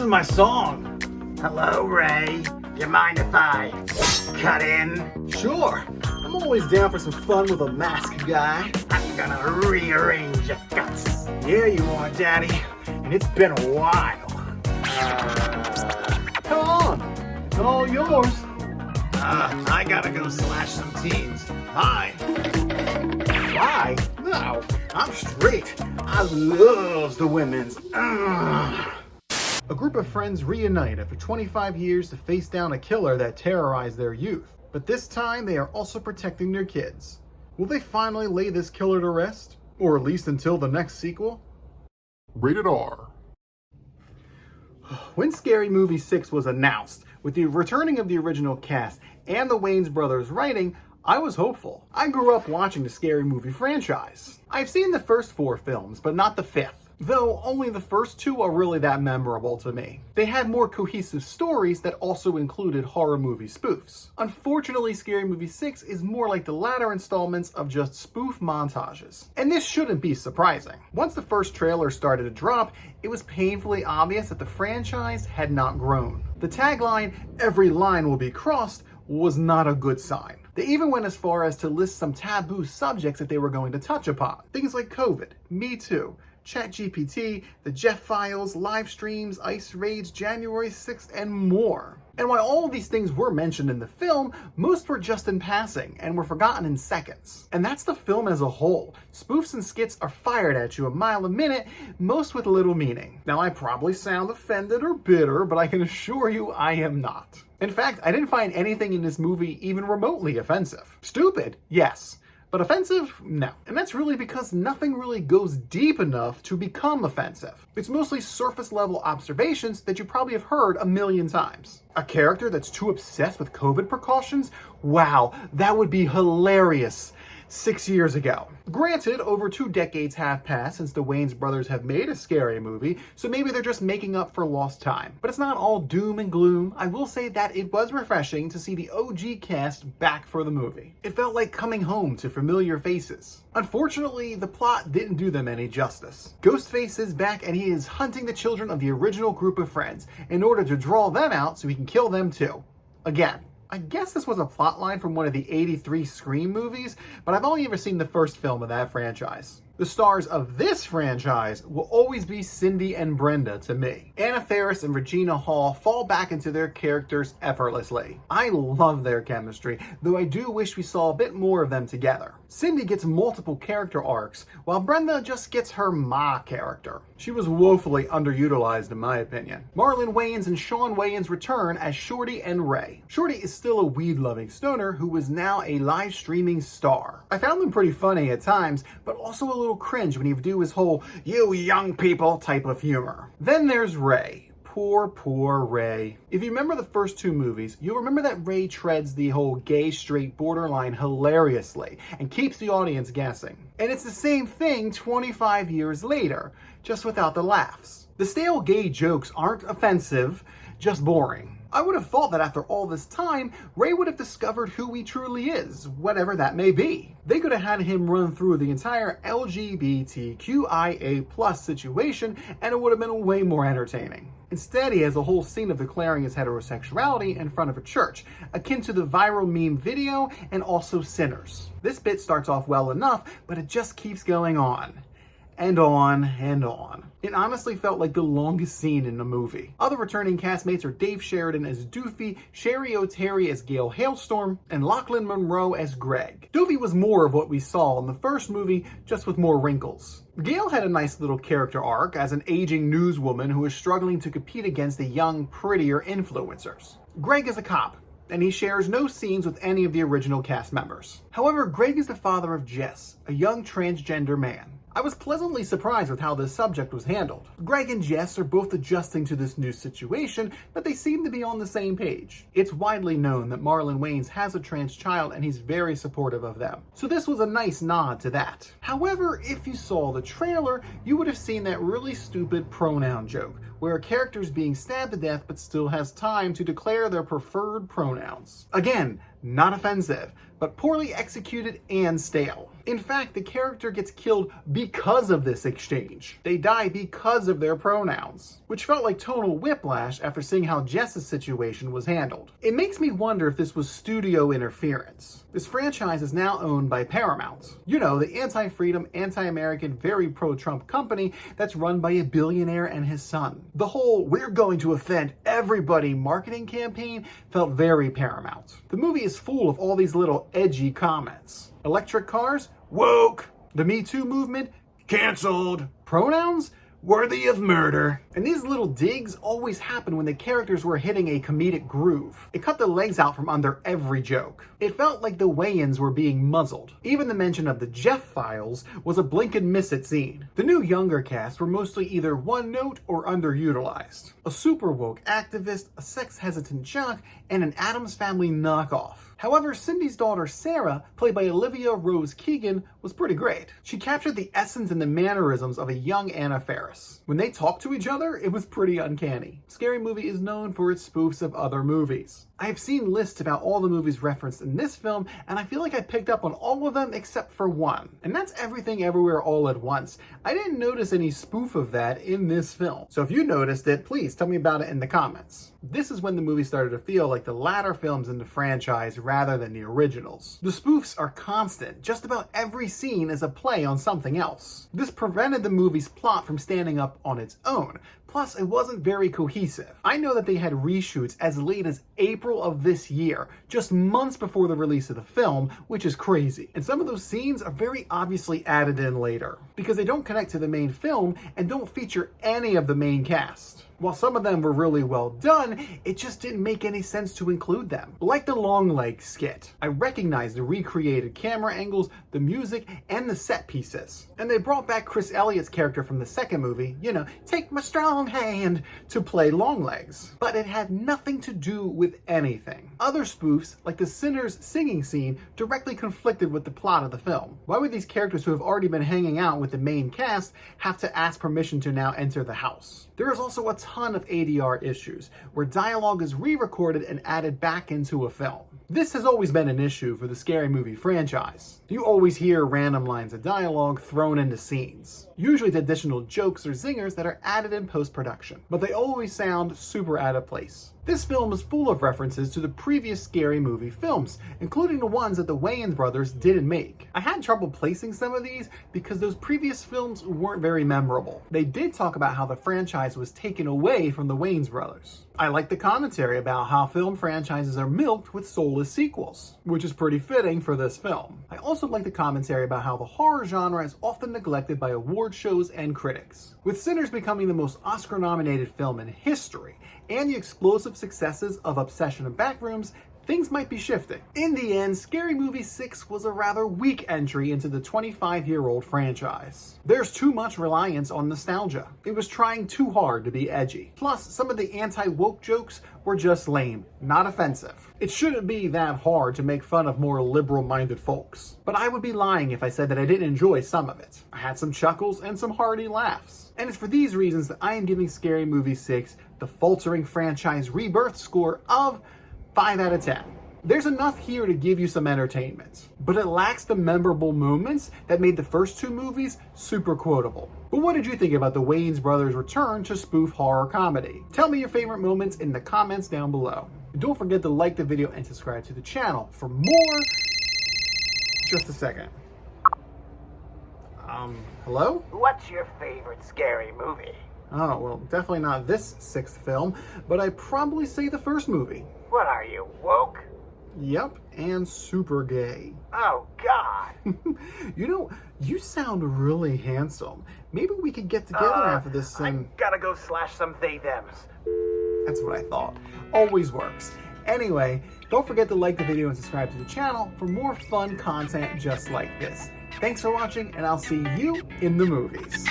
is my song. Hello, Ray. You mind if I cut in? Sure. I'm always down for some fun with a mask guy. I'm gonna rearrange your guts. Yeah, you are, Daddy. And it's been a while. Come on. It's all yours. I gotta go slash some teens. Bye. Why? No, I'm straight. I loves the women's. A group of friends reunite after 25 years to face down a killer that terrorized their youth. But this time, they are also protecting their kids. Will they finally lay this killer to rest? Or at least until the next sequel? Rated R. When Scary Movie 6 was announced, with the returning of the original cast and the Wayans Brothers writing, I was hopeful. I grew up watching the Scary Movie franchise. I've seen the first 4 films, but not the 5th. Though only the first 2 are really that memorable to me. They had more cohesive stories that also included horror movie spoofs. Unfortunately, Scary Movie 6 is more like the latter installments of just spoof montages. And this shouldn't be surprising. Once the first trailer started to drop, it was painfully obvious that the franchise had not grown. The tagline, "Every line will be crossed," was not a good sign. They even went as far as to list some taboo subjects that they were going to touch upon. Things like COVID, Me Too, ChatGPT, the Jeff Files, live streams, ice raids, January 6th, and more. And while all of these things were mentioned in the film, most were just in passing and were forgotten in seconds. And that's the film as a whole. Spoofs and skits are fired at you a mile a minute, most with little meaning. Now, I probably sound offended or bitter, but I can assure you I am not. In fact, I didn't find anything in this movie even remotely offensive. Stupid? Yes. But offensive? No. And that's really because nothing really goes deep enough to become offensive. It's mostly surface level observations that you probably have heard a million times. A character that's too obsessed with COVID precautions? Wow, that would be hilarious 6 years ago. Granted, over 2 decades have passed since the Wayans brothers have made a Scary Movie, so maybe they're just making up for lost time. But it's not all doom and gloom. I will say that it was refreshing to see the OG cast back for the movie. It felt like coming home to familiar faces. Unfortunately, the plot didn't do them any justice. Ghostface is back and he is hunting the children of the original group of friends in order to draw them out so he can kill them too. Again. I guess this was a plotline from one of the 83 Scream movies, but I've only ever seen the first film of that franchise. The stars of this franchise will always be Cindy and Brenda to me. Anna Faris and Regina Hall fall back into their characters effortlessly. I love their chemistry, though I do wish we saw a bit more of them together. Cindy gets multiple character arcs, while Brenda just gets her Ma character. She was woefully underutilized in my opinion. Marlon Wayans and Shawn Wayans return as Shorty and Ray. Shorty is still a weed-loving stoner who is now a live streaming star. I found them pretty funny at times, but also a little cringe when he would do his whole "you young people" type of humor. Then there's Ray. Poor Ray. If you remember the first 2 movies, you'll remember that Ray treads the whole gay-straight borderline hilariously and keeps the audience guessing. And it's the same thing 25 years later, just without the laughs. The stale gay jokes aren't offensive, just boring. I would have thought that after all this time, Ray would have discovered who he truly is, whatever that may be. They could have had him run through the entire LGBTQIA+ situation, and it would have been way more entertaining. Instead, he has a whole scene of declaring his heterosexuality in front of a church, akin to the viral meme video and also Sinners. This bit starts off well enough, but it just keeps going on. And on and on. It honestly felt like the longest scene in the movie. Other returning castmates are Dave Sheridan as Doofy, Sherry O'Terry as Gail Hailstorm, and Lachlan Monroe as Greg. Doofy was more of what we saw in the first movie, just with more wrinkles. Gail had a nice little character arc as an aging newswoman who is struggling to compete against the young, prettier influencers. Greg is a cop, and he shares no scenes with any of the original cast members. However, Greg is the father of Jess, a young transgender man. I was pleasantly surprised with how this subject was handled. Greg and Jess are both adjusting to this new situation, but they seem to be on the same page. It's widely known that Marlon Wayans has a trans child and he's very supportive of them. So this was a nice nod to that. However, if you saw the trailer, you would have seen that really stupid pronoun joke, where a character is being stabbed to death but still has time to declare their preferred pronouns. Again, not offensive, but poorly executed and stale. In fact, the character gets killed because of this exchange. They die because of their pronouns, which felt like tonal whiplash after seeing how Jess's situation was handled. It makes me wonder if this was studio interference. This franchise is now owned by Paramount. You know, the anti-freedom, anti-American, very pro-Trump company that's run by a billionaire and his son. The whole "we're going to offend everybody" marketing campaign felt very Paramount. The movie is full of all these little edgy comments. Electric cars? Woke. The Me Too movement? Canceled. Pronouns? Worthy of murder. And these little digs always happen when the characters were hitting a comedic groove. It cut the legs out from under every joke. It felt like the Wayans were being muzzled. Even the mention of the Jeff files was a blink and miss it scene. The new younger cast were mostly either one note or underutilized. A super woke activist, a sex hesitant jock, and an Addams Family knockoff. However, Cindy's daughter Sarah, played by Olivia Rose Keegan, was pretty great. She captured the essence and the mannerisms of a young Anna Faris. When they talked to each other, it was pretty uncanny. Scary Movie is known for its spoofs of other movies. I have seen lists about all the movies referenced in this film, and I feel like I picked up on all of them except for one. And that's Everything Everywhere All at Once. I didn't notice any spoof of that in this film. So if you noticed it, please tell me about it in the comments. This is when the movie started to feel like the latter films in the franchise rather than the originals. The spoofs are constant. Just about every scene is a play on something else. This prevented the movie's plot from standing up on its own. Plus, it wasn't very cohesive. I know that they had reshoots as late as April of this year, just months before the release of the film, which is crazy. And some of those scenes are very obviously added in later, because they don't connect to the main film and don't feature any of the main cast. While some of them were really well done, it just didn't make any sense to include them. Like the long leg skit. I recognized the recreated camera angles, the music, and the set pieces. And they brought back Chris Elliott's character from the second movie, you know, take my strong hand, to play Longlegs. But it had nothing to do with anything. Other spoofs, like the Sinners singing scene, directly conflicted with the plot of the film. Why would these characters who have already been hanging out with the main cast have to ask permission to now enter the house? There is also a ton of ADR issues, where dialogue is re-recorded and added back into a film. This has always been an issue for the Scary Movie franchise. You always hear random lines of dialogue thrown into scenes. Usually it's additional jokes or zingers that are added in post-production, but they always sound super out of place. This film is full of references to the previous Scary Movie films, including the ones that the Wayans Brothers didn't make. I had trouble placing some of these because those previous films weren't very memorable. They did talk about how the franchise was taken away from the Wayans Brothers. I like the commentary about how film franchises are milked with soulless sequels, which is pretty fitting for this film. I also like the commentary about how the horror genre is often neglected by award shows and critics. With Sinners becoming the most Oscar-nominated film in history, and the explosive successes of Obsession and Backrooms, things might be shifting. In the end, Scary Movie 6 was a rather weak entry into the 25-year-old franchise. There's too much reliance on nostalgia. It was trying too hard to be edgy. Plus, some of the anti-woke jokes were just lame, not offensive. It shouldn't be that hard to make fun of more liberal-minded folks. But I would be lying if I said that I didn't enjoy some of it. I had some chuckles and some hearty laughs. And it's for these reasons that I am giving Scary Movie 6 the faltering franchise rebirth score of 5 out of 10. There's enough here to give you some entertainment, but it lacks the memorable moments that made the first two movies super quotable. But what did you think about the Wayans Brothers' return to spoof horror comedy? Tell me your favorite moments in the comments down below. And don't forget to like the video and subscribe to the channel for more. Just a second. Hello? What's your favorite scary movie? Oh, well, definitely not this sixth film, but I'd probably say the first movie. What are you, woke? Yep, and super gay. Oh, God. You know, you sound really handsome. Maybe we could get together after this and... I gotta go slash some they-thems. That's what I thought. Always works. Anyway, don't forget to like the video and subscribe to the channel for more fun content just like this. Thanks for watching, and I'll see you in the movies.